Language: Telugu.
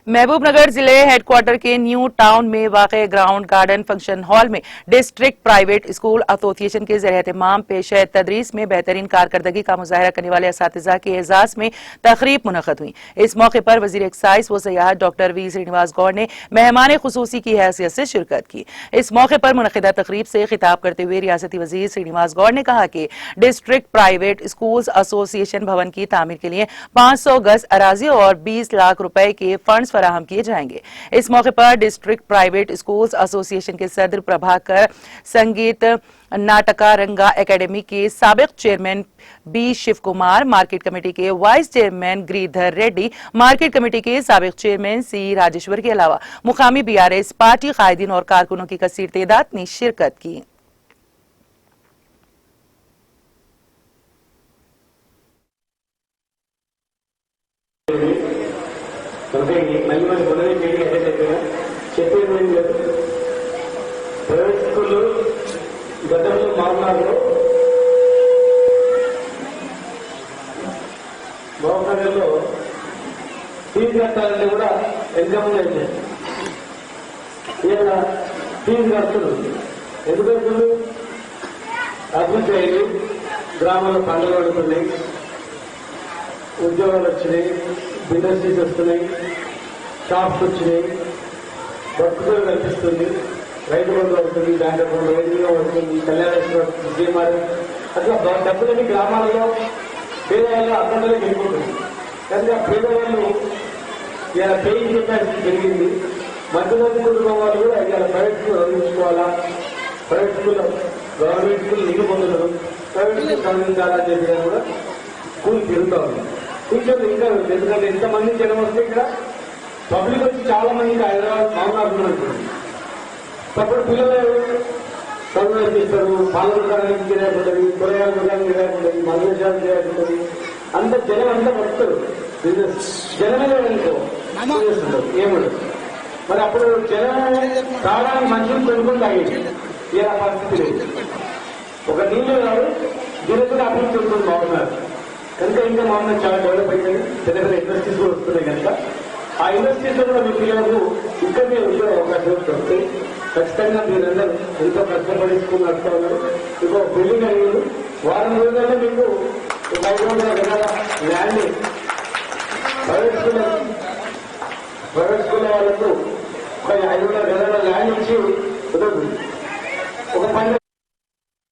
महबूबनगर जिले हेडक्वार्टर के न्यू टाउन में वाक़े ग्राउंड गार्डन फंक्शन हॉल में डिस्ट्रिक्ट प्राइवेट स्कूल एसोसिएशन के ज़रिए-ए-तमाम पेशे तदरीस में बेहतरीन कारकर्दगी का मुजाहरा करने वाले असातिज़ा के एजाज़ में तकरीब मुनक़द हुई। इस मौके पर वज़ीर एक्साइज व सियाहत डॉक्टर वी श्रीनिवास गौड़ ने मेहमान खुसूसी की हैसियत से शिरकत की। इस मौके पर मुनक़िदा तकरीब से खिताब करते हुए रियासती वज़ीर श्रीनिवास गौड़ ने कहा कि डिस्ट्रिक्ट प्राइवेट स्कूल एसोसिएशन भवन की तामीर के लिए 500 गज अराजी और 20 लाख रुपए के फंड फराहम किए जाएंगे। इस मौके पर डिस्ट्रिक्ट प्राइवेट स्कूल्स एसोसिएशन के सदर प्रभाकर संगीत नाटका रंगा एकेडमी के साबिक chairman B Shiva Kumar, market committee के vice chairman Giridhar Reddy, market committee के साबिक चेयरमैन सी राजेश्वर के अलावा मुकामी बीआरएस पार्टी कायदीन और कारकुनों की कसीर तादाद ने शिरकत की। మళ్ళీ మన మొదటి మీటింగ్ అటెండ్ అయిపోయినా చెప్పేది ఏం లేదు. ప్రైవేట్ స్కూళ్ళు గతంలో మహబూబ్నగర్లో ఫీజు కట్టాలంటే కూడా ఎగ్జామ్ అయింది. ఇలా ఫీజు కడుతుంది. ఎందుకంటే అభివృద్ధి అయింది, గ్రామాల్లో పండుగలు పడుతున్నాయి, ఉద్యోగాలు వచ్చినాయి, ఇండస్ట్రీస్ వస్తున్నాయి, షాప్స్ వచ్చినాయి, బతుకులు కనిపిస్తుంది, రైతు బంధు అవుతుంది, బ్యాంక్ అకౌంట్ వైద్యంగా అవుతుంది, కళ్యాణ విజయమారి అట్లా డబ్బులని గ్రామాలలో పేదవాళ్ళు అక్కడనే వెళ్ళిపోతుంది. కానీ ఆ పేదవాళ్ళు ఇలా పేయింగ్ కెపాసిటీ పెరిగింది. మధ్యవర్తి కుటుంబం వాళ్ళు కూడా ఇలా ప్రైవేట్ స్కూల్ అందించుకోవాలా, ప్రైవేట్ స్కూల్ గవర్నమెంట్ స్కూల్ నిధి పొందుతారు, ప్రైవేట్ స్కూల్ అందించాలని చెప్పినా కూడా స్కూల్ పెరుగుతా ఉంది. కొంచెం ఇంకా ఎందుకంటే ఎంతమంది జనం వస్తే ఇక్కడ పబ్లిక్ వచ్చి చాలా మంది హైదరాబాద్ మహబూబ్నగర్ ఉంటుంది. అప్పుడు పిల్లలు చదువు చేస్తారు, పాల దుకాణానికి గిరాకు ఉంటుంది, కూరగాయల దుకాణానికి గిరాకు ఉంటుంది, మందుశాలకు గిరాకు ఉంటుంది. అంత జనం అంతా పడుతుంది. బిజినెస్ జనమే అనుకో చేస్తుంటారు, ఏముండదు. మరి అప్పుడు జనం తాగడానికి మనుషులు కొనుక్కొని తాగేది. ఇలా పరిస్థితి లేదు. ఒక నీళ్ళు కాదు, దీనికి అభివృద్ధి ఉంటుంది మహబూబ్నగర్. కనుక ఇంకా మామూలు చాలా డెవలప్ అయిపోయింది. పెద్ద పెద్ద ఇండస్ట్రీస్ కూడా వస్తున్నాయి. కనుక ఆ ఇండస్ట్రీస్ లో కూడా మీ పిల్లలకు ఇక్కడనే ఉద్యోగ అవకాశాలు వస్తాయి. ఖచ్చితంగా మీరందరూ ఎంతో కష్టపడి స్కూల్ నడుస్తూ ఉన్నారు. ఇంకో బిల్డింగ్ అయ్యారు. వారం రోజుల్లో మీకు 500 గజాల ల్యాండ్ ప్రైవేట్ స్కూల్ వాళ్ళకు 500 గజాల ల్యాండ్ ఇచ్చి కుదరదు.